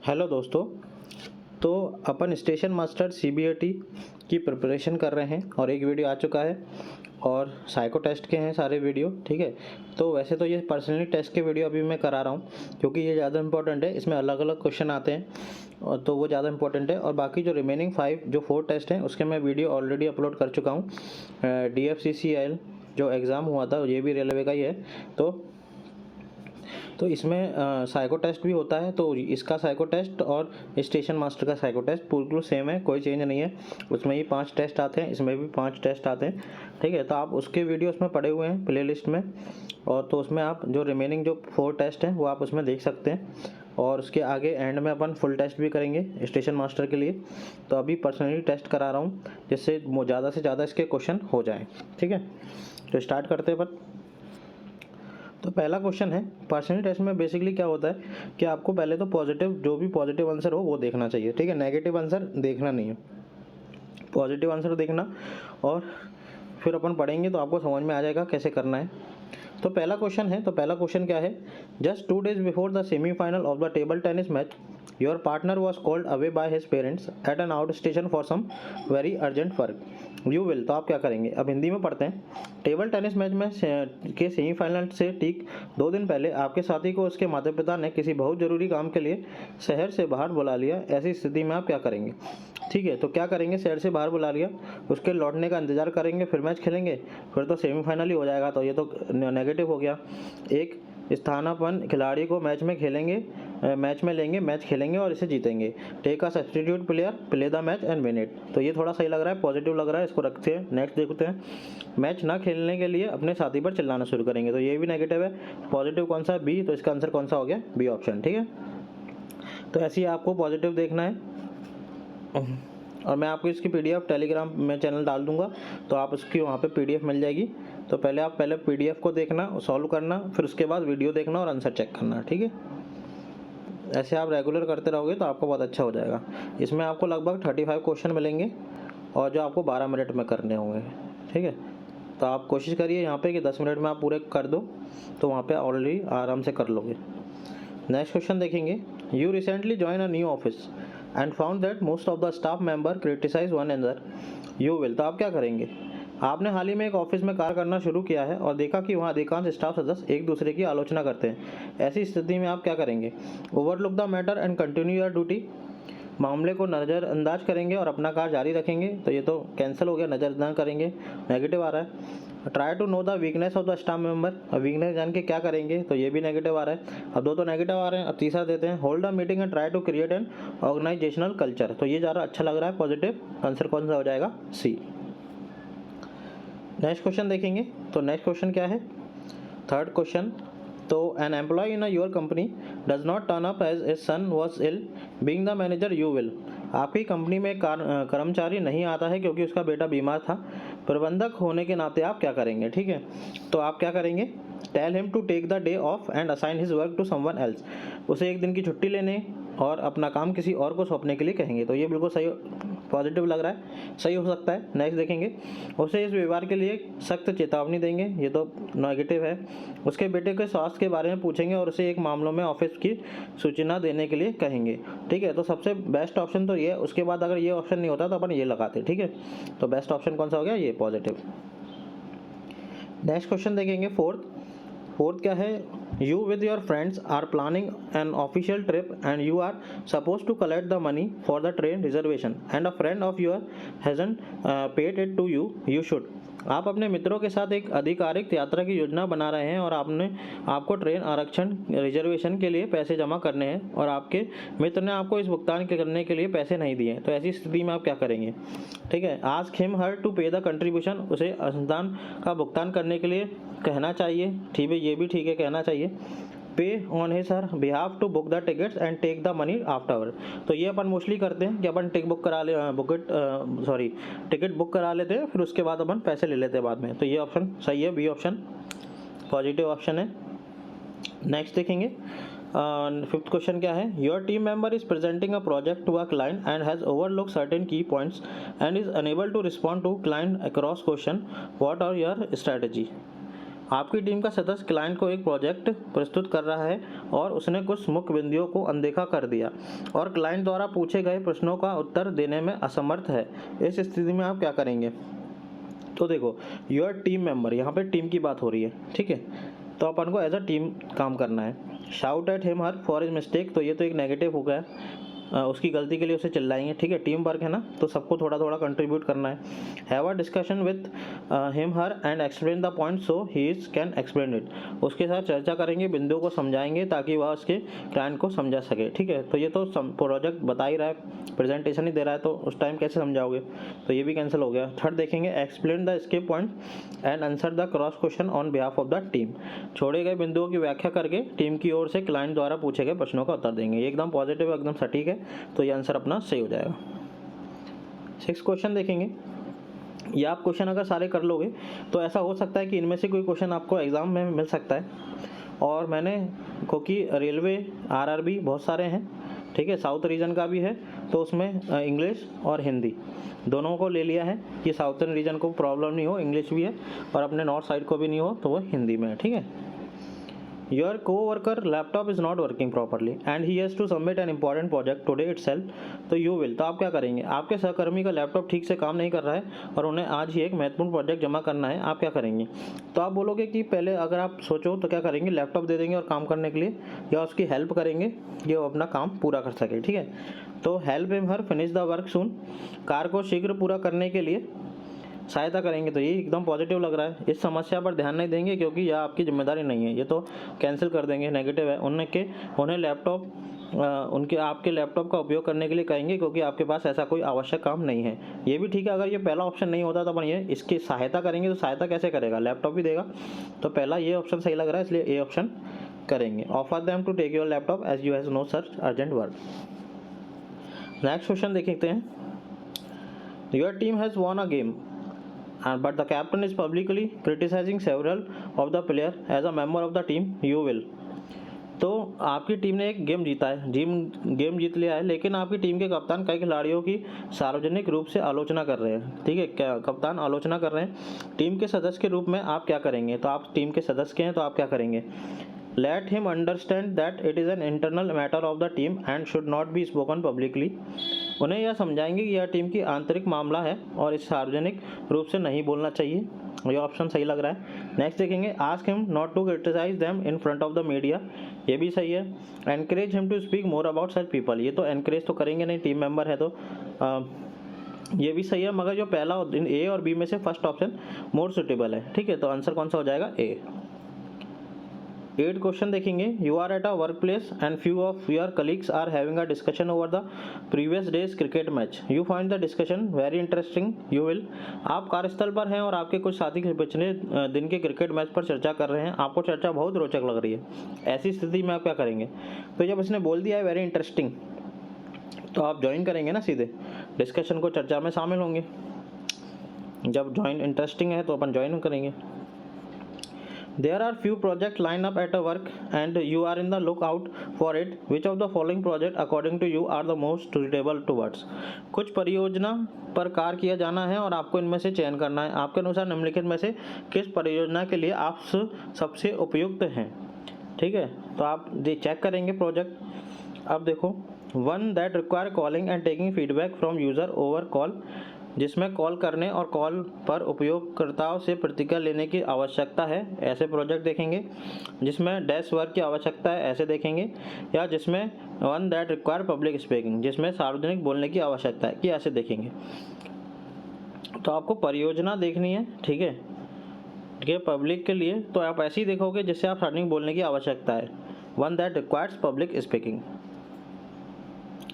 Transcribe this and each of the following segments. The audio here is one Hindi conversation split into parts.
हेलो दोस्तों। तो अपन स्टेशन मास्टर सीबीएटी की प्रिपरेशन कर रहे हैं और एक वीडियो आ चुका है और साइको टेस्ट के हैं सारे वीडियो। ठीक है, तो वैसे तो ये पर्सनली टेस्ट के वीडियो अभी मैं करा रहा हूँ क्योंकि ये ज़्यादा इंपॉर्टेंट है, इसमें अलग अलग क्वेश्चन आते हैं और तो वो ज़्यादा इंपॉर्टेंट है। और बाकी जो रिमेनिंग 4 टेस्ट हैं उसके मैं वीडियो ऑलरेडी अपलोड कर चुका हूँ। DFCCIL जो एग्ज़ाम हुआ था ये भी रेलवे का ही है। तो इसमें साइको टेस्ट भी होता है, तो इसका साइको टेस्ट और स्टेशन मास्टर का साइको टेस्ट बिल्कुल सेम है, कोई चेंज नहीं है। उसमें ही 5 टेस्ट आते हैं, इसमें भी 5 टेस्ट आते हैं। ठीक है, तो आप उसके वीडियो उसमें पड़े हुए हैं प्लेलिस्ट में, और तो उसमें आप जो रिमेनिंग जो 4 टेस्ट हैं वो आप उसमें देख सकते हैं। और उसके आगे एंड में अपन फुल टेस्ट भी करेंगे स्टेशन मास्टर के लिए। तो अभी पर्सनली टेस्ट करा रहा हूँ जिससे ज़्यादा से ज़्यादा इसके क्वेश्चन हो जाए। ठीक है, तो स्टार्ट करते हैं अपन। तो पहला क्वेश्चन है, पर्सनल टेस्ट में बेसिकली क्या होता है कि आपको पहले तो पॉजिटिव जो भी पॉजिटिव आंसर हो वो देखना चाहिए। ठीक है, नेगेटिव आंसर देखना नहीं है, पॉजिटिव आंसर देखना, और फिर अपन पढ़ेंगे तो आपको समझ में आ जाएगा कैसे करना है। तो पहला क्वेश्चन है, तो पहला क्वेश्चन क्या है, just 2 days before the semifinal of the table tennis match your partner was called away by his parents at an out station for some very urgent work you will. तो आप क्या करेंगे, अब हिंदी में पढ़ते हैं। टेबल टेनिस मैच में के सेमीफाइनल से ठीक 2 दिन पहले आपके साथी को उसके माता पिता ने किसी बहुत ज़रूरी काम के लिए शहर से बाहर बुला लिया। ऐसी स्थिति में आप क्या करेंगे। ठीक है, तो क्या करेंगे, शहर से बाहर बुला लिया, उसके लौटने का इंतजार करेंगे, फिर मैच खेलेंगे, फिर तो सेमीफाइनल ही हो जाएगा। तो ये तो नेगेटिव हो गया। एक, स्थानापन्न खिलाड़ी को मैच में लेंगे, मैच खेलेंगे और इसे जीतेंगे। Take a substitute player, play the match and win it. तो ये थोड़ा सही लग रहा है, पॉजिटिव लग रहा है, इसको रखते हैं। नेक्स्ट देखते हैं, मैच ना खेलने के लिए अपने साथी पर चिल्लाना शुरू करेंगे। तो ये भी नेगेटिव है। पॉजिटिव कौन सा है, बी, तो इसका आंसर कौन सा हो गया, बी ऑप्शन। ठीक है, तो ऐसे ही आपको पॉजिटिव देखना है और मैं आपको इसकी PDF टेलीग्राम में चैनल डाल दूंगा, तो आप उसकी वहाँ पे PDF मिल जाएगी। तो पहले PDF को देखना, सॉल्व करना, फिर उसके बाद वीडियो देखना और आंसर चेक करना। ठीक है, ऐसे आप रेगुलर करते रहोगे तो आपको बहुत अच्छा हो जाएगा। इसमें आपको लगभग 35 क्वेश्चन मिलेंगे और जो आपको 12 मिनट में करने होंगे। ठीक है, तो आप कोशिश करिए यहाँ पे कि 10 मिनट में आप पूरे कर दो, तो वहाँ पे ऑलरेडी आराम से कर लोगे। नेक्स्ट क्वेश्चन देखेंगे, you recently join a new office and found that most of the staff member criticise one another you will. तो आप क्या करेंगे, आपने हाल ही में एक ऑफिस में कार्य करना शुरू किया है और देखा कि वहाँ अधिकांश स्टाफ सदस्य एक दूसरे की आलोचना करते हैं। ऐसी स्थिति में आप क्या करेंगे, overlook the matter and continue your duty. मामले को नज़रअंदाज करेंगे और अपना कार्य जारी रखेंगे। तो ये तो कैंसिल हो गया, नज़रअंदाज करेंगे, नेगेटिव आ रहा है। Try to know the weakness of the staff member, अब वीकनेस जान के क्या करेंगे, तो ये भी नेगेटिव आ रहा है। अब 2 तो नेगेटिव आ रहे हैं, अब तीसरा देते हैं, hold a meeting and try to create an organisational culture. तो ये ज़्यादा अच्छा लग रहा है, पॉजिटिव। आंसर कौन सा हो जाएगा, सी। नेक्स्ट क्वेश्चन देखेंगे, तो नेक्स्ट क्वेश्चन क्या है, थर्ड क्वेश्चन, तो an employee in your company does not turn up as his son was ill being the manager you will. आपकी कंपनी में कर्मचारी नहीं आता है क्योंकि उसका बेटा बीमार था। प्रबंधक होने के नाते आप क्या करेंगे। ठीक है, तो आप क्या करेंगे, tell him to take the day off and assign his work to someone else. उसे एक दिन की छुट्टी लेने और अपना काम किसी और को सौंपने के लिए कहेंगे। तो ये बिल्कुल सही, पॉजिटिव लग रहा है, सही हो सकता है। नेक्स्ट देखेंगे, उसे इस व्यवहार के लिए सख्त चेतावनी देंगे। ये तो नेगेटिव है। उसके बेटे के स्वास्थ्य के बारे में पूछेंगे और उसे एक मामलों में ऑफिस की सूचना देने के लिए कहेंगे। ठीक है, तो सबसे बेस्ट ऑप्शन तो ये है। उसके बाद अगर ये ऑप्शन नहीं होता तो अपन ये लगाते। ठीक है, तो बेस्ट ऑप्शन कौन सा हो गया, ये पॉजिटिव। नेक्स्ट क्वेश्चन देखेंगे, फोर्थ क्या है, you with your friends are planning an official trip and you are suppose to collect the money for the train reservation and a friend of your hasn't paid it to you, you should. आप अपने मित्रों के साथ एक आधिकारिक यात्रा की योजना बना रहे हैं और आपको ट्रेन आरक्षण रिजर्वेशन के लिए पैसे जमा करने हैं और आपके मित्र ने आपको इस भुगतान करने के लिए पैसे नहीं दिए। तो ऐसी स्थिति में आप क्या करेंगे। ठीक है, आस्क हिम हर टू पे द कंट्रीब्यूशन, उसे अनुदान का भुगतान करने के लिए कहना चाहिए। ठीक है, ये भी ठीक है, कहना चाहिए। Pay on his her behalf to book the tickets and take the money after. तो ये अपन मोस्टली करते हैं कि अपन टिकट बुक करा लेते हैं, फिर उसके बाद अपन पैसे ले लेते हैं बाद में। तो ये ऑप्शन सही है, बी ऑप्शन पॉजिटिव ऑप्शन है। नेक्स्ट देखेंगे, फिफ्थ क्वेश्चन क्या है, your team member is presenting a project to a client and has overlook certain key points and is unable to respond to client across question, what are your strategy. आपकी टीम का सदस्य क्लाइंट को एक प्रोजेक्ट प्रस्तुत कर रहा है और उसने कुछ मुख्य बिंदुओं को अनदेखा कर दिया और क्लाइंट द्वारा पूछे गए प्रश्नों का उत्तर देने में असमर्थ है। इस स्थिति में आप क्या करेंगे? तो देखो, योर टीम मेंबर, यहाँ पे टीम की बात हो रही है, ठीक है, तो अपन को एज अ टीम काम करना है। Shout at him her for his mistake, तो ये तो एक नेगेटिव हो गया, उसकी गलती के लिए उसे चिल्लाएंगे, ठीक है, टीम वर्क है ना, तो सबको थोड़ा थोड़ा कंट्रीब्यूट करना है। Have a discussion with him her and explain the point so he can explain it, उसके साथ चर्चा करेंगे, बिंदुओं को समझाएंगे ताकि वह उसके क्लाइंट को समझा सके, ठीक है। तो ये तो प्रोजेक्ट बता ही रहा है, प्रेजेंटेशन ही दे रहा है, तो उस टाइम कैसे समझाओगे, तो ये भी कैंसिल हो गया। थर्ड देखेंगे, explain the skip point and answer the cross question on behalf of the team, छोड़े गए बिंदुओं की व्याख्या करके टीम की ओर से क्लाइंट द्वारा पूछे गए प्रश्नों का उत्तर देंगे। ये एकदम पॉजिटिव, एकदम सटीक है, तो ये आंसर अपना सही हो जाएगा। 6 क्वेश्चन देखेंगे। ये आप क्वेश्चन अगर सारे कर लोगे तो ऐसा हो सकता है कि इनमें से कोई क्वेश्चन आपको एग्जाम में मिल सकता है। और मैंने, क्योंकि रेलवे, आरआरबी बहुत सारे हैं, ठीक है, साउथ रीजन का भी है, तो उसमें इंग्लिश और हिंदी दोनों को ले लिया है कि साउथर्न रीजन को प्रॉब्लम नहीं हो, इंग्लिश भी है, और अपने नॉर्थ साइड को भी नहीं हो तो वो हिंदी में है, ठीक है। Your coworker laptop is not working properly and he has to submit an important project today itself, so you will, तो आप क्या करेंगे? आपके सहकर्मी का लैपटॉप ठीक से काम नहीं कर रहा है और उन्हें आज ही एक महत्वपूर्ण प्रोजेक्ट जमा करना है, आप क्या करेंगे? तो आप बोलोगे कि पहले अगर आप सोचो तो क्या करेंगे, लैपटॉप दे देंगे और काम करने के लिए, या उसकी हेल्प करेंगे कि वो अपना काम पूरा कर सके, ठीक है। तो help him her finish the work soon, कार्य को शीघ्र पूरा करने के लिए सहायता करेंगे, तो ये एकदम पॉजिटिव लग रहा है। इस समस्या पर ध्यान नहीं देंगे क्योंकि यह आपकी जिम्मेदारी नहीं है, ये तो कैंसिल कर देंगे, नेगेटिव है। उन्हें लैपटॉप आपके लैपटॉप का उपयोग करने के लिए कहेंगे क्योंकि आपके पास ऐसा कोई आवश्यक काम नहीं है, ये भी ठीक है। अगर ये पहला ऑप्शन नहीं होता तो अपन ये इसकी सहायता करेंगे, तो सहायता कैसे करेगा, लैपटॉप भी देगा, तो पहला ये ऑप्शन सही लग रहा है, इसलिए ए ऑप्शन करेंगे। Offer them to take your laptop as you has no such urgent work. Next question देखते हैं। Your team has won a game but the captain is publicly criticizing several of the player as a member of the team, you will, तो आपकी टीम ने एक गेम जीता है, गेम जीत लिया है, लेकिन आपकी टीम के कप्तान कई खिलाड़ियों की सार्वजनिक रूप से आलोचना कर रहे हैं, ठीक है, क्या कप्तान आलोचना कर रहे हैं। टीम के सदस्य के रूप में आप क्या करेंगे? तो आप टीम के सदस्य के हैं, तो आप क्या करेंगे? Let him understand that it is an internal matter of the team and should not be spoken publicly, उन्हें यह समझाएंगे कि यह टीम की आंतरिक मामला है और इस सार्वजनिक रूप से नहीं बोलना चाहिए, ये ऑप्शन सही लग रहा है। नेक्स्ट देखेंगे, ask him not to criticise them in front of the media, ये भी सही है। Encourage him to speak more about such people, ये तो एनकरेज तो करेंगे नहीं, टीम मेंबर है तो ये भी सही है, मगर जो पहला ए और बी में से फर्स्ट ऑप्शन मोर सुटेबल है, ठीक है, तो आंसर कौन सा हो जाएगा? ए। 8 क्वेश्चन देखेंगे। You are at a work place and few of your colleagues are having a discussion over the previous day's cricket match, you find the discussion very interesting, you will, आप कार्यस्थल पर हैं और आपके कुछ साथी पिछले दिन के क्रिकेट मैच पर चर्चा कर रहे हैं, आपको चर्चा बहुत रोचक लग रही है, ऐसी स्थिति में आप क्या करेंगे? तो जब इसने बोल दिया है वेरी इंटरेस्टिंग, तो आप ज्वाइन करेंगे ना, सीधे डिस्कशन को, चर्चा में शामिल होंगे। जब ज्वाइन इंटरेस्टिंग है तो अपन ज्वाइन करेंगे। There are few projects lined up at a work and you are in the lookout for it. Which of the following project according to you are the most suitable towards? कुछ परियोजना पर कार्य किया जाना है और आपको इनमें से चयन करना है, आपके अनुसार निम्नलिखित में से किस परियोजना के लिए आप सबसे उपयुक्त हैं, ठीक है। तो आप चेक करेंगे प्रोजेक्ट। अब देखो, one that require calling and taking feedback from user over call, जिसमें कॉल करने और कॉल पर उपयोगकर्ताओं से प्रतिक्रिया लेने की आवश्यकता है, ऐसे प्रोजेक्ट देखेंगे। जिसमें डैश वर्क की आवश्यकता है, ऐसे देखेंगे। या जिसमें one that require public speaking, जिसमें सार्वजनिक बोलने की आवश्यकता है, कि ऐसे देखेंगे। तो आपको परियोजना देखनी है, ठीक है, पब्लिक के लिए तो आप ऐसे ही देखोगे जिससे आप सार्वजनिक बोलने की आवश्यकता है, one that requires public speaking.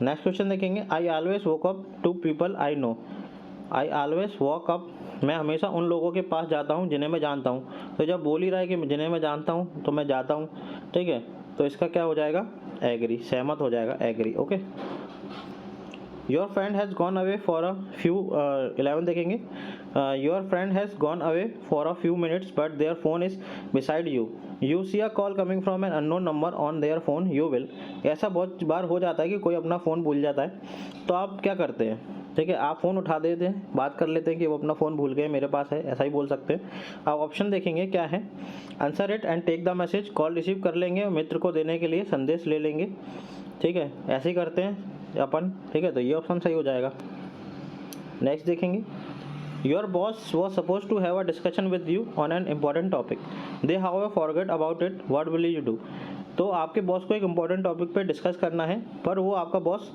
Next question देखेंगे। I always walk up to people I know, I always walk up, मैं हमेशा उन लोगों के पास जाता हूँ जिन्हें मैं जानता हूँ, तो जब बोल ही रहा है कि जिन्हें मैं जानता हूँ तो मैं जाता हूँ, ठीक है, तो इसका क्या हो जाएगा? एग्री, सहमत हो जाएगा, agree, okay. Your friend has gone away for a few 11 देखेंगे। Your friend has gone away for a few minutes but their phone is beside you, you see a call coming from an unknown number on their phone, you will, ऐसा बहुत बार हो जाता है कि कोई अपना फ़ोन भूल जाता है, तो आप क्या करते हैं? ठीक है, आप फ़ोन उठा देते हैं, बात कर लेते हैं कि वो अपना फ़ोन भूल गए, मेरे पास है, ऐसा ही बोल सकते हैं। आप ऑप्शन देखेंगे क्या है, answer it and take the message, call receive कर लेंगे, मित्र को देने के लिए संदेश ले लेंगे। ठीक है, ऐसे ही करते हैं अपन। ठीक है, तो ये ऑप्शन सही हो जाएगा। नेक्स्ट देखेंगे, your boss was suppose to have a discussion with you on an important topic, they how forget about it, what will you do. तो आपके बॉस को एक इम्पॉर्टेंट टॉपिक पे डिस्कस करना है, पर वो आपका बॉस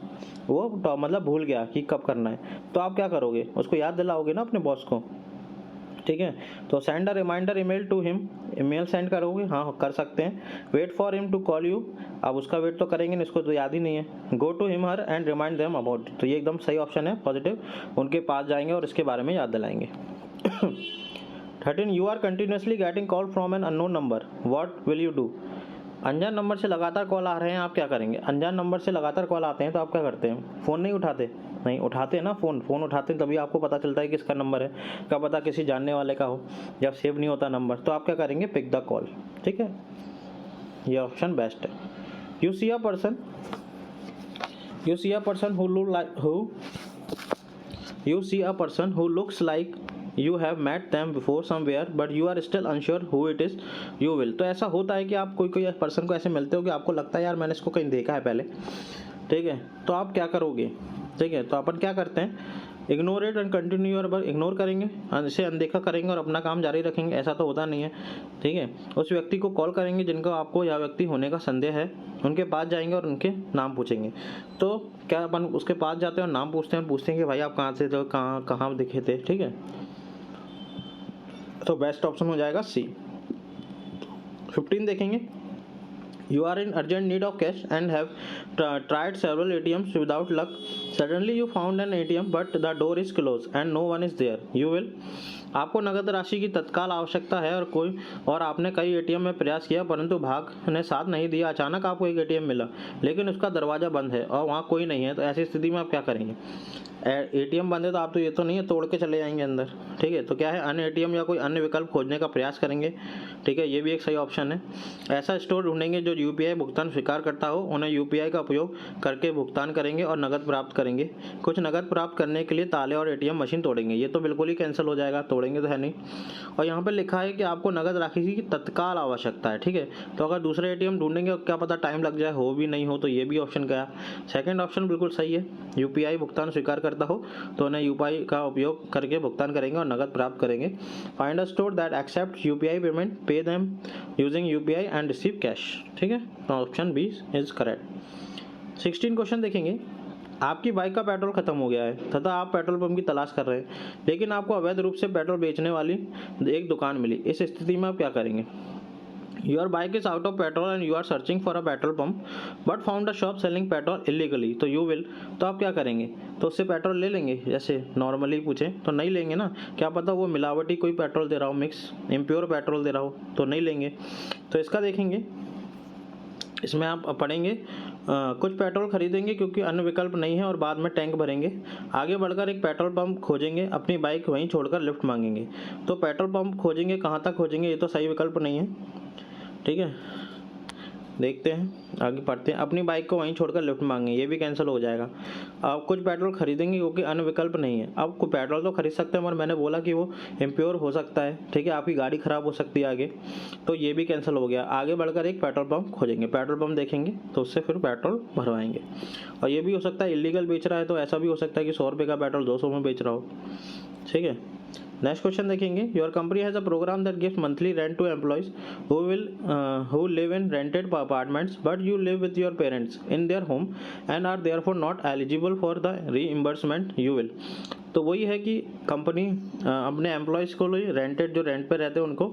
मतलब भूल गया कि कब करना है, तो आप क्या करोगे, उसको याद दिलाओगे ना अपने बॉस को। ठीक है, तो send a reminder email to him, email send करोगे, हाँ कर सकते हैं। Wait for him to call you, अब उसका वेट तो करेंगे ना, इसको तो याद ही नहीं है। Go to him her and remind them about, तो ये एकदम सही ऑप्शन है, पॉजिटिव, उनके पास जाएंगे और इसके बारे में याद दिलाएंगे। 13, you are continuously getting call from an unknown number, what will you do. अनजान नंबर से लगातार कॉल आ रहे हैं, आप क्या करेंगे। अनजान नंबर से लगातार कॉल आते हैं तो आप क्या करते हैं, फ़ोन नहीं उठाते, नहीं उठाते हैं ना, फ़ोन उठाते हैं तभी आपको पता चलता है किसका नंबर है, क्या पता किसी जानने वाले का हो, जब सेव नहीं होता नंबर, तो आप क्या करेंगे, पिक द कॉल। ठीक है, ये ऑप्शन बेस्ट है। You see a person who looks like you have met them before somewhere but you are still unsure who it is, you will। तो ऐसा होता है कि आप कोई पर्सन को ऐसे मिलते हो कि आपको लगता है यार मैंने इसको कहीं देखा है पहले। ठीक है, तो आप क्या करोगे। ठीक है, तो अपन क्या करते हैं, ignore it and continue your work, ignore करेंगे, इसे अनदेखा करेंगे और अपना काम जारी रखेंगे, ऐसा तो होता नहीं है। ठीक है, उस व्यक्ति को कॉल करेंगे जिनको आपको यह व्यक्ति होने का संदेह है, उनके पास जाएंगे और उनके नाम पूछेंगे। तो क्या अपन उसके पास जाते हैं और नाम पूछते हैं और पूछते हैं कि भाई आप कहाँ से थे, कहाँ दिखे थे। ठीक है, तो बेस्ट ऑप्शन हो जाएगा सी। 15 देखेंगे, you are in urgent need of cash and have tried several ATMs without luck, suddenly you found an ATM but the door is close and no one is there, you will. आपको नगद राशि की तत्काल आवश्यकता है और आपने कई ATM में प्रयास किया परंतु भाग्य ने साथ नहीं दिया। अचानक आपको एक ATM मिला लेकिन उसका दरवाज़ा बंद है और वहाँ कोई नहीं है, तो ऐसी स्थिति में आप क्या करेंगे। ATM बंद है तो आप तो ये तो नहीं है तोड़ के चले जाएंगे अंदर। ठीक है, तो क्या है, अन्य ATM या कोई अन्य विकल्प खोजने का प्रयास करेंगे। ठीक है, ये भी एक सही ऑप्शन है। ऐसा स्टोर ढूंढेंगे जो UPI भुगतान स्वीकार करता हो, उन्हें UPI का उपयोग करके भुगतान करेंगे और नगद प्राप्त करेंगे। कुछ नगद प्राप्त करने के लिए ताले और ATM मशीन तोड़ेंगे, ये तो बिल्कुल ही कैंसिल हो जाएगा, तोड़ेंगे तो है नहीं। और यहाँ पर लिखा है कि आपको नगद राशि की तत्काल आवश्यकता है। ठीक है, तो अगर दूसरे ATM ढूंढेंगे क्या पता टाइम लग जाए, हो भी नहीं हो, तो ये भी ऑप्शन गया। सेकंड ऑप्शन बिल्कुल सही है, UPI भुगतान स्वीकार करता हो तो उन्हें UPI का उपयोग करके भुगतान करेंगे और नगद प्राप्त करेंगे। Find a store that accept UPI payment, pay them using UPI and receive cash. ठीक है, तो option B is correct. 16 question देखेंगे, आपकी बाइक का पेट्रोल खत्म हो गया है तथा आप पेट्रोल पंप की तलाश कर रहे हैं, लेकिन आपको अवैध रूप से पेट्रोल बेचने वाली एक दुकान मिली। इस स्थिति में आप क्या करेंगे। Your bike is out of petrol and you are searching for a petrol pump but found a shop selling petrol illegally, तो यू विल। तो आप क्या करेंगे, तो उससे पेट्रोल ले लेंगे। जैसे नॉर्मली पूछें तो नहीं लेंगे ना, क्या पता वो मिलावटी कोई पेट्रोल दे रहा हो, मिक्स इम्प्योर पेट्रोल दे रहा हो, तो नहीं लेंगे। तो इसका देखेंगे, इसमें आप पढ़ेंगे कुछ पेट्रोल खरीदेंगे क्योंकि अन्य विकल्प नहीं है और बाद में टैंक भरेंगे। आगे बढ़कर एक पेट्रोल पंप खोजेंगे, अपनी बाइक वहीं छोड़कर लिफ्ट मांगेंगे। तो पेट्रोल पंप खोजेंगे, कहाँ तक खोजेंगे, ये तो सही विकल्प नहीं है। ठीक है, देखते हैं आगे पढ़ते हैं। अपनी बाइक को वहीं छोड़कर लिफ्ट मांगेंगे, ये भी कैंसिल हो जाएगा। अब कुछ पेट्रोल खरीदेंगे क्योंकि अन्य विकल्प नहीं है। अब कुछ पेट्रोल तो खरीद सकते हैं मगर मैंने बोला कि वो इम्प्योर हो सकता है। ठीक है, आपकी गाड़ी ख़राब हो सकती है आगे, तो ये भी कैंसिल हो गया। आगे बढ़कर एक पेट्रोल पंप खोजेंगे, पेट्रोल पंप देखेंगे तो उससे फिर पेट्रोल भरवाएंगे। और ये भी हो सकता है इलीगल बेच रहा है, तो ऐसा भी हो सकता है कि 100 रुपये का पेट्रोल 200 में बेच रहा हो। ठीक है, नेक्स्ट क्वेश्चन देखेंगे, your company has a program that gives monthly rent to employees who live in rented apartments but you live with your parents in their home and are therefore not eligible for the reimbursement, you will. तो वही है कि कंपनी अपने एम्प्लॉयज़ को रेंटेड जो रेंट पे रहते हैं उनको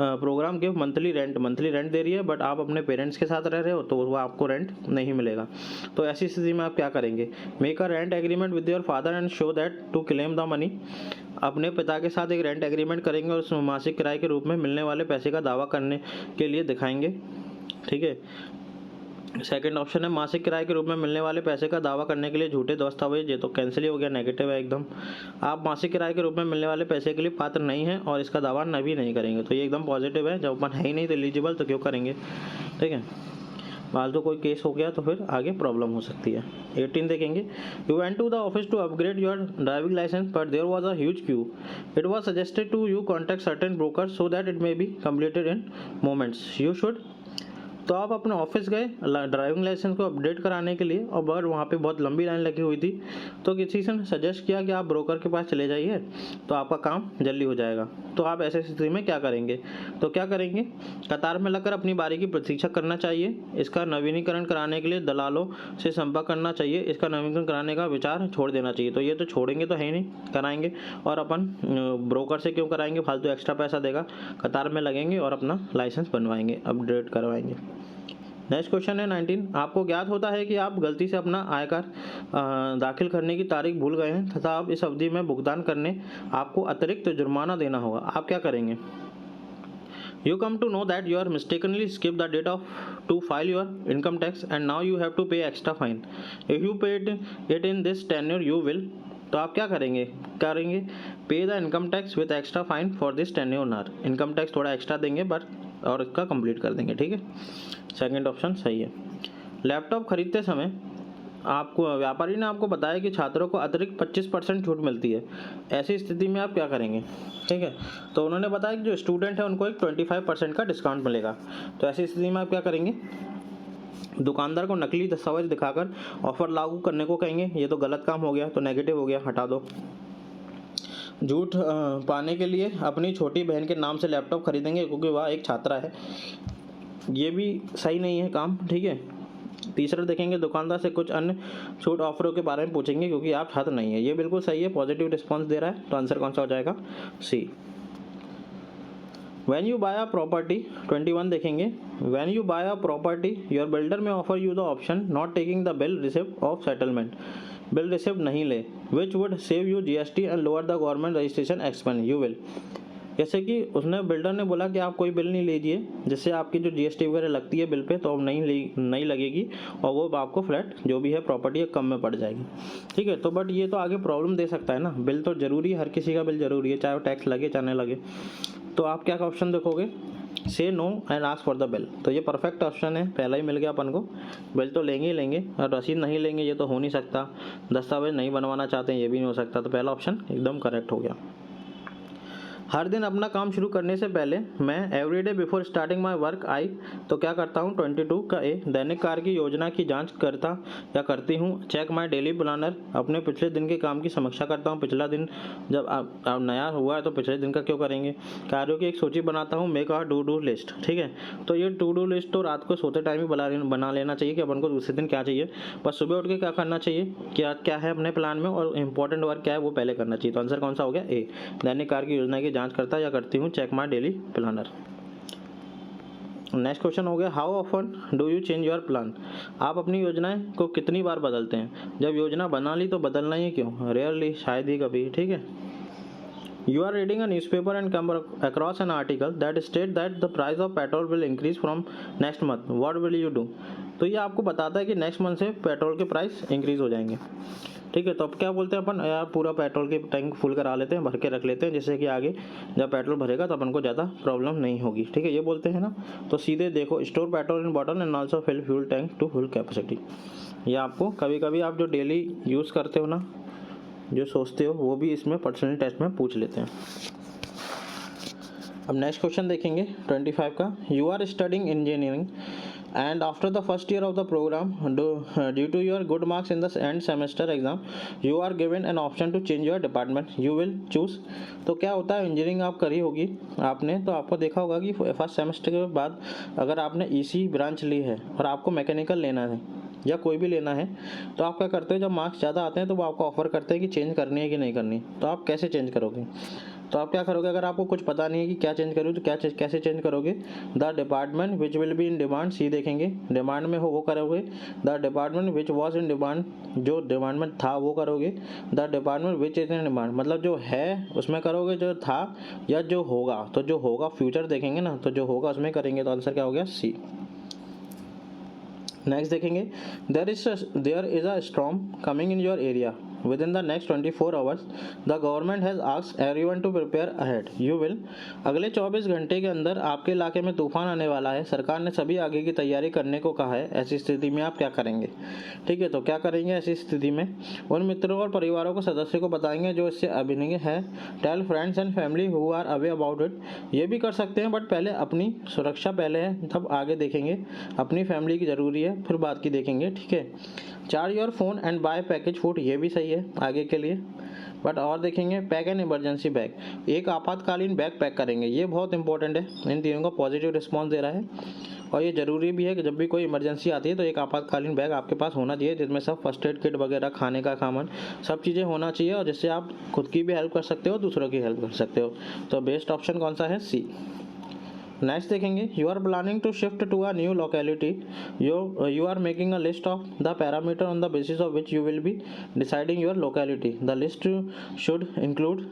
प्रोग्राम गिव मंथली रेंट दे रही है, बट आप अपने पेरेंट्स के साथ रह रहे हो तो वो आपको रेंट नहीं मिलेगा। तो ऐसी स्थिति में आप क्या करेंगे, make a rent agreement with your father and show that to claim the money. अपने पिता के साथ एक रेंट एग्रीमेंट करेंगे और उसमें मासिक किराए के रूप में मिलने वाले पैसे का दावा करने के लिए दिखाएंगे। ठीक है, सेकंड ऑप्शन है मासिक किराए के रूप में मिलने वाले पैसे का दावा करने के लिए झूठे दस्तावेज, ये तो कैंसिल ही हो गया, नेगेटिव है एकदम। आप मासिक किराए के रूप में मिलने वाले पैसे के लिए पात्र नहीं हैं और इसका दावा नहीं करेंगे, तो ये एकदम पॉजिटिव है। जब अपन है ही नहीं तो एलिजिबल तो क्यों करेंगे। ठीक है, फालतू कोई केस हो गया तो फिर आगे प्रॉब्लम हो सकती है। 18 देखेंगे, you went to the office to upgrade your driving licence but there was a huge queue, it was suggested to you contact certain broker so that it may be completed in moments, you should. तो आप अपने ऑफिस गए ड्राइविंग लाइसेंस को अपडेट कराने के लिए और बट वहाँ पे बहुत लंबी लाइन लगी हुई थी, तो किसी से सजेस्ट किया कि आप ब्रोकर के पास चले जाइए तो आपका काम जल्दी हो जाएगा। तो आप ऐसे स्थिति में क्या करेंगे? तो क्या करेंगे, कतार में लगकर अपनी बारी की प्रतीक्षा करना चाहिए, इसका नवीनीकरण कराने के लिए दलालों से संपर्क करना चाहिए, इसका नवीनीकरण कराने का विचार छोड़ देना चाहिए। तो ये तो छोड़ेंगे तो है ही नहीं, कराएंगे। और अपन ब्रोकर से क्यों कराएंगे, फालतू एक्स्ट्रा पैसा देगा, कतार में लगेंगे और अपना लाइसेंस बनवाएंगे, अपडेट करवाएंगे। नेक्स्ट क्वेश्चन है 19, आपको ज्ञात होता है कि आप गलती से अपना आयकर दाखिल करने की तारीख भूल गए हैं तथा आप इस अवधि में भुगतान करने आपको अतिरिक्त जुर्माना देना होगा, आप क्या करेंगे? You come to know that you are mistakenly skipped the date to file your income tax and now you have to pay extra fine. If you paid it in this tenure, you will. तो आप क्या करेंगे? पे the income tax with extra fine for this tenure. Income tax थोड़ा एक्स्ट्रा देंगे बट और इसका कंप्लीट कर देंगे, ठीक है। सेकंड ऑप्शन सही है। लैपटॉप खरीदते समय आपको व्यापारी ने आपको बताया कि छात्रों को अतिरिक्त 25% छूट मिलती है, ऐसी स्थिति में आप क्या करेंगे? ठीक है, तो उन्होंने बताया कि जो स्टूडेंट है उनको एक 25% का डिस्काउंट मिलेगा। तो ऐसी स्थिति में आप क्या करेंगे? दुकानदार को नकली दस्तावेज दिखाकर ऑफर लागू करने को कहेंगे, ये तो गलत काम हो गया, तो नेगेटिव हो गया, हटा दो। झूठ पाने के लिए अपनी छोटी बहन के नाम से लैपटॉप खरीदेंगे क्योंकि वह एक छात्रा है, ये भी सही नहीं है काम, ठीक है। तीसरा देखेंगे, दुकानदार से कुछ अन्य छूट ऑफरों के बारे में पूछेंगे क्योंकि आप छात्र नहीं है, ये बिल्कुल सही है, पॉजिटिव रिस्पॉन्स दे रहा है। तो आंसर कौन सा हो जाएगा? सी। When you buy a property, 21 देखेंगे, When you buy a property, your builder may offer you the option not taking the bill receipt of settlement. Bill receipt नहीं ले, which would save you GST and lower the government registration expense. You will. जैसे कि उसने बिल्डर ने बोला कि आप कोई बिल नहीं लीजिए जिससे आपकी जो GST वगैरह लगती है बिल पे, तो अब नहीं लगेगी और वो आपको फ्लैट जो भी है प्रॉपर्टी कम में पड़ जाएगी, ठीक है। तो बट ये तो आगे प्रॉब्लम दे सकता है ना, बिल तो जरूरी है, हर किसी का बिल जरूरी है, चाहे वो टैक्स लगे चाहे नहीं लगे। तो आप क्या ऑप्शन देखोगे? Say no and ask for the bill. तो ये परफेक्ट ऑप्शन है, पहला ही मिल गया अपन को। बिल तो लेंगे ही लेंगे और रसीद नहीं लेंगे ये तो हो नहीं सकता, दस्तावेज नहीं बनवाना चाहते हैं ये भी नहीं हो सकता, तो पहला ऑप्शन एकदम करेक्ट हो गया। हर दिन अपना काम शुरू करने से पहले मैं everyday before starting my work I तो क्या करता हूँ? 22 का ए, दैनिक कार्य की योजना की जांच करता या करती हूँ। चेक माय डेली प्लानर, अपने पिछले दिन के काम की समीक्षा करता हूँ। पिछला दिन जब आप नया हुआ है तो पिछले दिन का क्यों करेंगे? कार्यों की एक सूची बनाता हूँ, make a to do list, ठीक है। तो ये टू डू लिस्ट तो रात को सोते टाइम ही बना लेना चाहिए कि अपन को दूसरे दिन क्या चाहिए, बस सुबह उठ के क्या करना चाहिए, क्या क्या है अपने प्लान में और इंपॉर्टेंट वर्क क्या है वो पहले करना चाहिए। तो आंसर कौन सा हो गया? ए, दैनिक कार्य की योजना की जांच करता या करती हूँ, check my daily planner. Next question हो गया, how often do you change your plan? आप अपनी योजनाएं को कितनी बार बदलते हैं? जब योजना बना ली तो बदलना ही क्यों? रेयरली, शायद ही कभी, ठीक है। You are reading a newspaper and come across an article that states that the price of petrol will increase from next month. What will you do? तो ये आपको बताता है कि नेक्स्ट मंथ से पेट्रोल के प्राइस इंक्रीज हो जाएंगे, ठीक है। तो अब क्या बोलते हैं अपन, यार पूरा पेट्रोल के टैंक फुल करा लेते हैं, भर के रख लेते हैं, जिससे कि आगे जब पेट्रोल भरेगा तो अपन को ज़्यादा प्रॉब्लम नहीं होगी, ठीक है, ये बोलते हैं ना। तो सीधे देखो, store petrol in bottle and also fill fuel tank to full capacity. ये आपको कभी कभी आप जो डेली यूज़ करते हो ना, जो सोचते हो, वो भी इसमें पर्सनल टेस्ट में पूछ लेते हैं। अब नेक्स्ट क्वेश्चन देखेंगे 25 का, you are studying engineering and after the first year of the program due to your good marks in the end semester exam you are given an option to change your department, you will choose। तो क्या होता है, इंजीनियरिंग आप करी होगी आपने, तो आपको देखा होगा कि फर्स्ट सेमेस्टर के बाद अगर आपने ईसी ब्रांच ली है और आपको मैकेनिकल लेना है या कोई भी लेना है, तो आप क्या करते हो, जब मार्क्स ज़्यादा आते हैं तो वो आपको ऑफर करते हैं कि चेंज करनी है कि नहीं करनी। तो आप कैसे चेंज करोगे? तो आप क्या करोगे, अगर आपको कुछ पता नहीं है कि क्या चेंज करोगे तो कैसे चेंज करोगे? The department which will be in demand, see देखेंगे, डिमांड में हो वो करोगे। The department which was in demand, जो डिमांड में था वो करोगे। The department which is in demand, मतलब जो है उसमें करोगे, जो था या जो होगा। तो जो होगा फ्यूचर देखेंगे ना, तो जो होगा उसमें करेंगे। तो आंसर क्या हो गया? सी। नेक्स्ट देखेंगे, there is a storm coming in your area, within the next 24 hours the government has asked everyone to prepare ahead. You will अगले 24 घंटे के अंदर आपके इलाके में तूफान आने वाला है, सरकार ने सभी आगे की तैयारी करने को कहा है। ऐसी स्थिति में आप क्या करेंगे? ठीक है, तो क्या करेंगे ऐसी स्थिति में? उन मित्रों और परिवारों को सदस्यों को बताएंगे जो इससे अभिनय है। Tell friends and family who are away about it. ये भी कर सकते हैं, बट पहले अपनी सुरक्षा पहले है, तब आगे देखेंगे। अपनी फैमिली की ज़रूरी है, फिर बात की देखेंगे। ठीक है, charge your phone and buy package food, ये भी सही है आगे के लिए। बट और देखेंगे, पैक एन इमरजेंसी बैग, एक आपातकालीन बैग पैक करेंगे। ये बहुत इंपॉर्टेंट है, इन तीनों का पॉजिटिव रिस्पॉन्स दे रहा है। और ये ज़रूरी भी है कि जब भी कोई इमरजेंसी आती है तो एक आपातकालीन बैग आपके पास होना चाहिए, जिसमें सब फर्स्ट एड किट वगैरह, खाने का सामान, सब चीज़ें होना चाहिए, और जिससे आप खुद की भी हेल्प कर सकते हो, दूसरों की हेल्प कर सकते हो। तो बेस्ट ऑप्शन कौन सा है? सी। नेक्स्ट देखेंगे, you are planning to shift to a new locality, you are making a list of the parameter on the basis of which you will be deciding your locality. The list should include,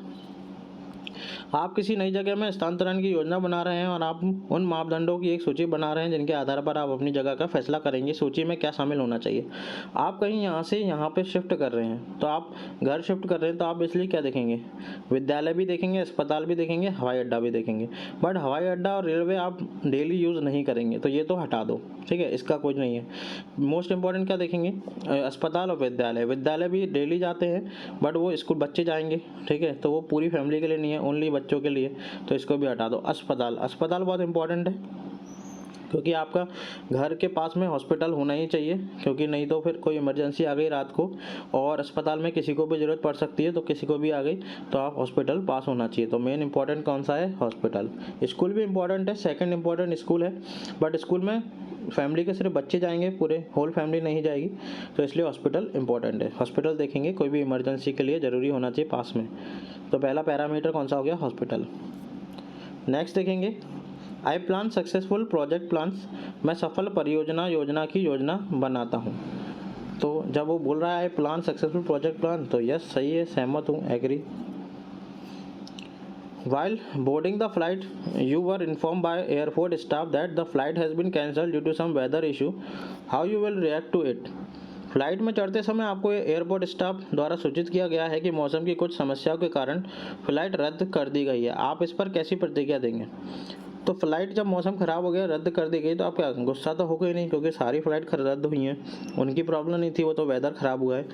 आप किसी नई जगह में स्थानांतरण की योजना बना रहे हैं और आप उन मापदंडों की एक सूची बना रहे हैं जिनके आधार पर आप अपनी जगह का फैसला करेंगे। सूची में क्या शामिल होना चाहिए? आप कहीं यहाँ से यहाँ पे शिफ्ट कर रहे हैं, तो आप घर शिफ्ट कर रहे हैं, तो आप इसलिए क्या देखेंगे? विद्यालय भी देखेंगे, अस्पताल भी देखेंगे, हवाई अड्डा भी देखेंगे। बट हवाई अड्डा और रेलवे आप डेली यूज़ नहीं करेंगे, तो ये तो हटा दो। ठीक है, इसका कुछ नहीं है। मोस्ट इंपॉर्टेंट क्या देखेंगे? अस्पताल और विद्यालय। विद्यालय भी डेली जाते हैं, बट वो स्कूल बच्चे जाएंगे। ठीक है, तो वो पूरी फैमिली के लिए नहीं है, ओनली बच्चों के लिए, तो इसको भी हटा दो। अस्पताल, अस्पताल बहुत इंपॉर्टेंट है, क्योंकि आपका घर के पास में हॉस्पिटल होना ही चाहिए, क्योंकि नहीं तो फिर कोई इमरजेंसी आ गई रात को और अस्पताल में किसी को भी ज़रूरत पड़ सकती है, तो किसी को भी आ गई तो आप हॉस्पिटल पास होना चाहिए। तो मेन इंपॉर्टेंट कौन सा है? हॉस्पिटल। स्कूल भी इंपॉर्टेंट है, सेकंड इंपॉर्टेंट स्कूल है, बट स्कूल में फैमिली के सिर्फ बच्चे जाएंगे, पूरे होल फैमिली नहीं जाएगी, तो इसलिए हॉस्पिटल इंपॉर्टेंट है। हॉस्पिटल देखेंगे, कोई भी इमरजेंसी के लिए ज़रूरी होना चाहिए पास में। तो पहला पैरामीटर कौन सा हो गया? हॉस्पिटल। नेक्स्ट देखेंगे, I plan successful project plans, मैं सफल परियोजना योजना की योजना बनाता हूँ। तो जब वो बोल रहा है I plan successful project plan, तो यस सही है, सहमत हूँ, agree. While boarding the flight, you were informed by airport staff that the flight has been cancelled due to some weather issue. How you will react to it? Flight में चढ़ते समय आपको एयरपोर्ट स्टाफ द्वारा सूचित किया गया है कि मौसम की कुछ समस्याओं के कारण फ़्लाइट रद्द कर दी गई है। आप इस पर कैसी प्रतिक्रिया देंगे? तो फ़्लाइट जब मौसम ख़राब हो गया, रद्द कर दी गई, तो आप क्या, गुस्सा तो होगा ही नहीं, क्योंकि सारी फ़्लाइट रद्द हुई हैं, उनकी प्रॉब्लम नहीं थी, वो तो वेदर ख़राब हुआ है।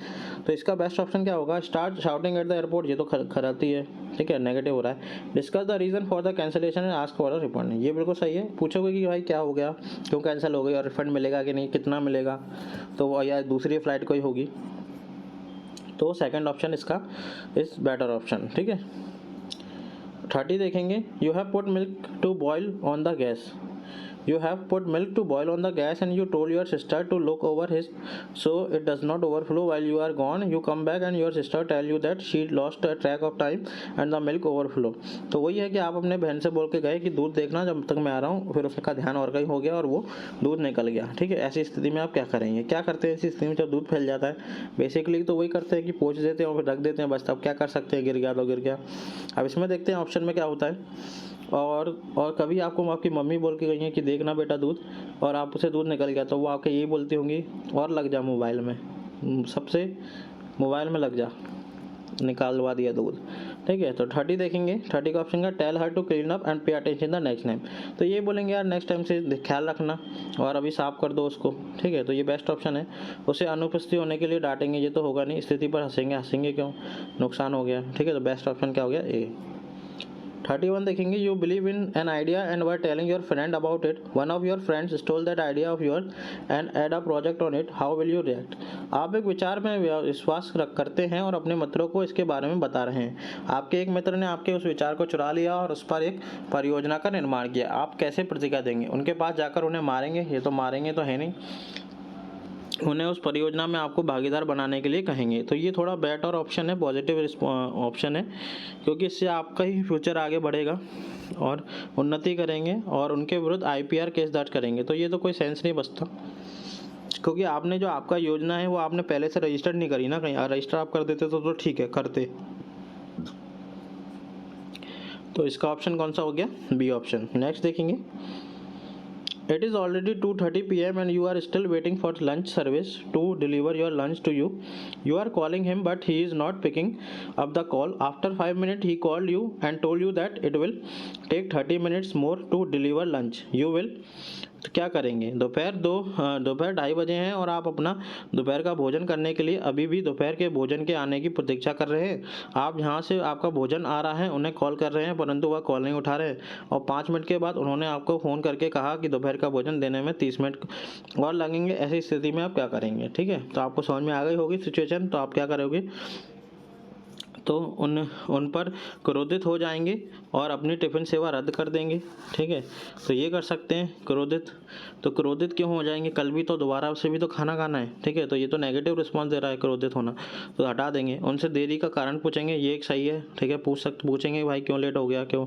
तो इसका बेस्ट ऑप्शन क्या होगा? Start shouting at the airport, ये तो खराती है। ठीक है, नेगेटिव हो रहा है। Discuss the reason for the cancellation and ask for a refund, ये बिल्कुल सही है। पूछोगे कि भाई क्या हो गया, क्यों कैंसिल हो गई, और रिफंड मिलेगा कि नहीं, कितना मिलेगा, तो या दूसरी फ़्लाइट कोई होगी, तो सेकंड ऑप्शन इसका इज बेटर ऑप्शन। ठीक है, 30 देखेंगे, you have put milk to boil on the gas, you have put milk to boil on the gas and you told your sister to look over his so it does not overflow while you are gone. You come back and your sister tell you that she lost a track of time and the milk overflow. तो वही है कि आप अपने बहन से बोल के गए कि दूध देखना जब तक मैं आ रहा हूँ, फिर उसका ध्यान और कहीं हो गया और वो दूध निकल गया। ठीक है, ऐसी स्थिति में आप क्या करेंगे? क्या करते हैं ऐसी स्थिति में जब दूध फैल जाता है? बेसिकली तो वही करते हैं कि पोंछ देते हैं और फिर रख देते हैं, बस। अब क्या कर सकते हैं, गिर गया तो गिर गया। अब इसमें देखते हैं ऑप्शन में क्या होता है। और कभी आपको आपकी मम्मी बोल के गई हैं कि देखना बेटा दूध, और आप उसे दूध निकल गया, तो वो आपके यही बोलती होंगी, और लग जा मोबाइल में, सबसे मोबाइल में लग जा, निकालवा दिया दूध। ठीक है, तो 30 देखेंगे, 30 का ऑप्शन का tell her to clean up and pay attention the next time, तो ये बोलेंगे यार नेक्स्ट टाइम से ख्याल रखना और अभी साफ कर दो उसको। ठीक है, तो ये बेस्ट ऑप्शन है। उसे अनुपस्थित होने के लिए डांटेंगे, ये तो होगा नहीं, स्थिति पर हंसेंगे, हंसेंगे क्यों, नुकसान हो गया। ठीक है, तो बेस्ट ऑप्शन क्या हो गया? ए। 31 देखेंगे, you believe in an idea and were telling your friend about it, one of your friends stole that idea of your and add a project on it, how will you react? आप एक विचार में विश्वास करते हैं और अपने मित्रों को इसके बारे में बता रहे हैं। आपके एक मित्र ने आपके उस विचार को चुरा लिया और उस पर एक परियोजना का निर्माण किया, आप कैसे प्रतिक्रिया देंगे? उनके पास जाकर उन्हें मारेंगे? ये तो मारेंगे तो है नहीं, उन्हें उस परियोजना में आपको भागीदार बनाने के लिए कहेंगे। तो ये थोड़ा बेटर ऑप्शन है, पॉजिटिव ऑप्शन है, क्योंकि इससे आपका ही फ्यूचर आगे बढ़ेगा और उन्नति करेंगे और उनके विरुद्ध IPR केस दर्ज करेंगे। तो ये तो कोई सेंस नहीं बचता, क्योंकि आपने जो आपका योजना है वो आपने पहले से रजिस्टर्ड नहीं करी ना कहीं। रजिस्टर आप कर देते तो ठीक है, करते। तो इसका ऑप्शन कौन सा हो गया? B option. नेक्स्ट देखेंगे, It is already 2:30 p.m. and you are still waiting for lunch service to deliver your lunch to you. You are calling him but he is not picking up the call. After 5 minutes he called you and told you that it will take 30 minutes more to deliver lunch. You will, तो क्या करेंगे? दोपहर 2:30 बजे हैं और आप अपना दोपहर का भोजन करने के लिए अभी भी दोपहर के भोजन के आने की प्रतीक्षा कर रहे हैं। आप जहाँ से आपका भोजन आ रहा है उन्हें कॉल कर रहे हैं, परंतु वह कॉल नहीं उठा रहे और 5 मिनट के बाद उन्होंने आपको फ़ोन करके कहा कि दोपहर का भोजन देने में 30 मिनट और लगेंगे। ऐसी स्थिति में आप क्या करेंगे? ठीक है, तो आपको समझ में आ गई होगी सिचुएशन। तो आप क्या करोगे? तो उन पर क्रोधित हो जाएंगे और अपनी टिफ़िन सेवा रद्द कर देंगे। ठीक है, तो ये कर सकते हैं क्रोधित। तो क्रोधित क्यों हो जाएंगे? कल भी तो दोबारा उससे भी तो खाना खाना है। ठीक है, तो ये तो नेगेटिव रिस्पॉन्स दे रहा है क्रोधित होना, तो हटा देंगे। उनसे देरी का कारण पूछेंगे, ये एक सही है। ठीक है, पूछेंगे भाई क्यों लेट हो गया, क्यों?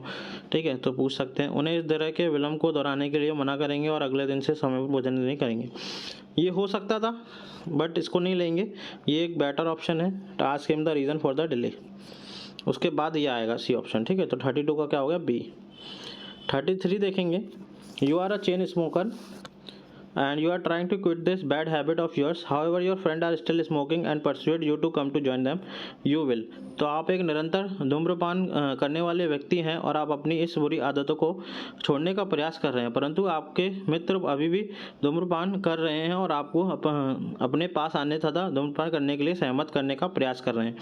ठीक है, तो पूछ सकते हैं। उन्हें इस तरह के विलम्ब को दोहराने के लिए मना करेंगे और अगले दिन से समय पर भोजन नहीं करेंगे। ये हो सकता था बट इसको नहीं लेंगे, ये एक बेटर ऑप्शन है। Task him the reason for the delay. उसके बाद ये आएगा सी ऑप्शन। ठीक है, तो 32 का क्या हो गया? बी। 33 देखेंगे। You are a chain smoker and you are trying to quit this bad habit of yours. However, your friend are still smoking and persuade you to come to join them. You will. तो आप एक निरंतर धूम्रपान करने वाले व्यक्ति हैं और आप अपनी इस बुरी आदतों को छोड़ने का प्रयास कर रहे हैं, परंतु आपके मित्र अभी भी धूम्रपान कर रहे हैं और आपको अपने पास आने तथा धूम्रपान करने के लिए सहमत करने का प्रयास कर रहे हैं।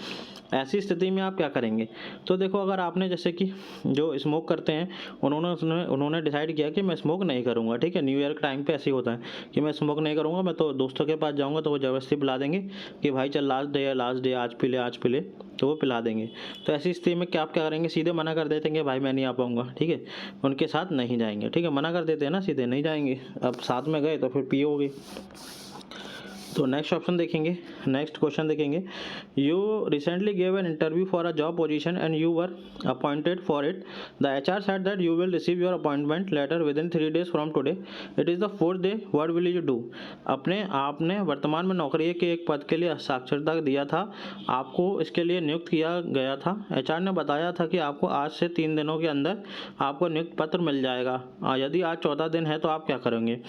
ऐसी स्थिति में आप क्या करेंगे? तो देखो, अगर आपने जैसे कि जो स्मोक करते हैं उन्होंने डिसाइड किया कि मैं स्मोक नहीं करूँगा। ठीक है, न्यू ईयर के टाइम पे ऐसे ही होता है कि मैं स्मोक नहीं करूँगा, मैं तो दोस्तों के पास जाऊँगा तो वो ज़बरदस्ती पिला देंगे कि भाई चल लास्ट डे आज पी ले, तो वो पिला देंगे। तो ऐसी स्थिति में क्या करेंगे? सीधे मना कर देते हैं भाई मैं नहीं आ पाऊँगा। ठीक है, उनके साथ नहीं जाएंगे। ठीक है, मना कर देते हैं ना, सीधे नहीं जाएंगे। अब साथ में गए तो फिर पियोगे। तो नेक्स्ट ऑप्शन देखेंगे, नेक्स्ट क्वेश्चन देखेंगे। You recently gave an interview for a job position and you were appointed for it. The HR said that you will receive your appointment letter within 3 days from today. It is the 4th day, what will you do? आपने वर्तमान में नौकरी के एक पद के लिए साक्षरता दिया था, आपको इसके लिए नियुक्त किया गया था। HR ने बताया था कि आपको आज से 3 दिनों के अंदर आपको नियुक्त पत्र मिल जाएगा। यदि आज 14 दिन है तो आप क्या करेंगे?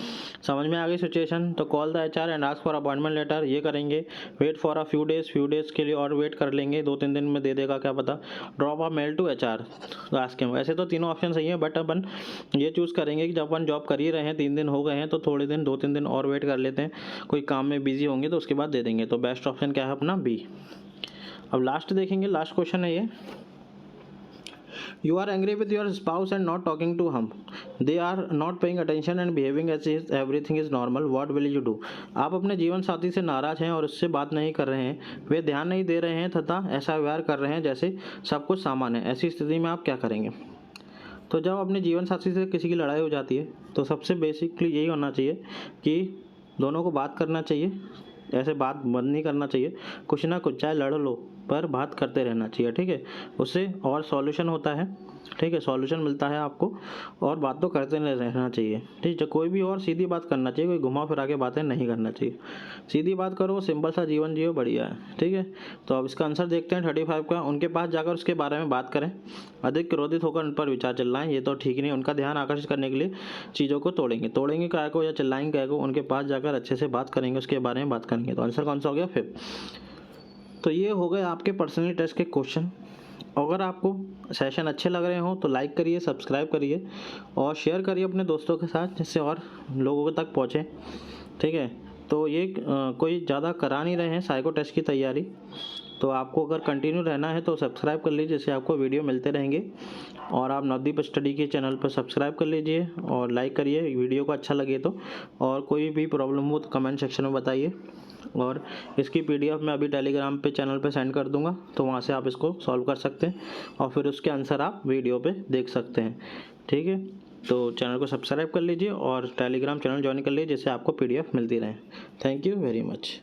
समझ में आ गई सिचुएशन। तो call the HR and ask for appointment letter, ये करेंगे। Wait for a few days के लिए और वेट कर लेंगे, 2-3 दिन में दे देगा क्या पता। Drop a mail to HR, ask him. ऐसे तो तीनों ऑप्शन सही है बट अपन ये चूज़ करेंगे कि जब अपन जॉब कर ही रहे हैं, 3 दिन हो गए हैं, तो थोड़े दिन 2-3 दिन और वेट कर लेते हैं, कोई काम में बिजी होंगे तो उसके बाद दे देंगे। तो बेस्ट ऑप्शन क्या है अपना? बी। अब लास्ट देखेंगे, लास्ट क्वेश्चन है ये। You are angry with your spouse and not talking to him. They are not paying attention and behaving as if everything is normal. What will you do? आप अपने जीवन साथी से नाराज हैं और उससे बात नहीं कर रहे हैं, वे ध्यान नहीं दे रहे हैं तथा ऐसा व्यवहार कर रहे हैं जैसे सब कुछ सामान्य है। ऐसी स्थिति में आप क्या करेंगे? तो जब अपने जीवन साथी से किसी की लड़ाई हो जाती है तो सबसे बेसिकली यही होना चाहिए कि दोनों को बात करना चाहिए, ऐसे बात बंद नहीं करना चाहिए। कुछ ना कुछ चाहे लड़ लो पर बात करते रहना चाहिए। ठीक है, उससे और सॉल्यूशन होता है। ठीक है, सॉल्यूशन मिलता है आपको और बात तो करते रहना चाहिए। ठीक है, कोई भी और सीधी बात करना चाहिए, कोई घुमा फिरा के बातें नहीं करना चाहिए। सीधी बात करो, सिंपल सा जीवन जियो, बढ़िया है। ठीक है, तो अब इसका आंसर देखते हैं 35 का। उनके पास जाकर उसके बारे में बात करें, अधिक क्रोधित होकर उन पर विचार चिल्लाएं, ये तो ठीक नहीं। उनका ध्यान आकर्षित करने के लिए चीज़ों को तोड़ेंगे काय को या चिल्लाएंगे काय को? उनके पास जाकर अच्छे से बात करेंगे, उसके बारे में बात करेंगे। तो आंसर कौन सा हो गया? 5। तो ये हो गए आपके पर्सनली टेस्ट के क्वेश्चन। अगर आपको सेशन अच्छे लग रहे हो तो लाइक करिए, सब्सक्राइब करिए और शेयर करिए अपने दोस्तों के साथ, जिससे और लोगों तक पहुँचे। ठीक है, तो ये कोई ज़्यादा करा नहीं रहे हैं साइको टेस्ट की तैयारी, तो आपको अगर कंटिन्यू रहना है तो सब्सक्राइब कर लीजिए, जिससे आपको वीडियो मिलते रहेंगे। और आप नवदीप स्टडी के चैनल पर सब्सक्राइब कर लीजिए और लाइक करिए वीडियो को अच्छा लगे तो। और कोई भी प्रॉब्लम हो तो कमेंट सेक्शन में बताइए। और इसकी PDF मैं अभी टेलीग्राम पे चैनल पे सेंड कर दूंगा, तो वहाँ से आप इसको सॉल्व कर सकते हैं और फिर उसके आंसर आप वीडियो पे देख सकते हैं। ठीक है, तो चैनल को सब्सक्राइब कर लीजिए और टेलीग्राम चैनल ज्वाइन कर लीजिए, जिससे आपको PDF मिलती रहे। Thank you very much.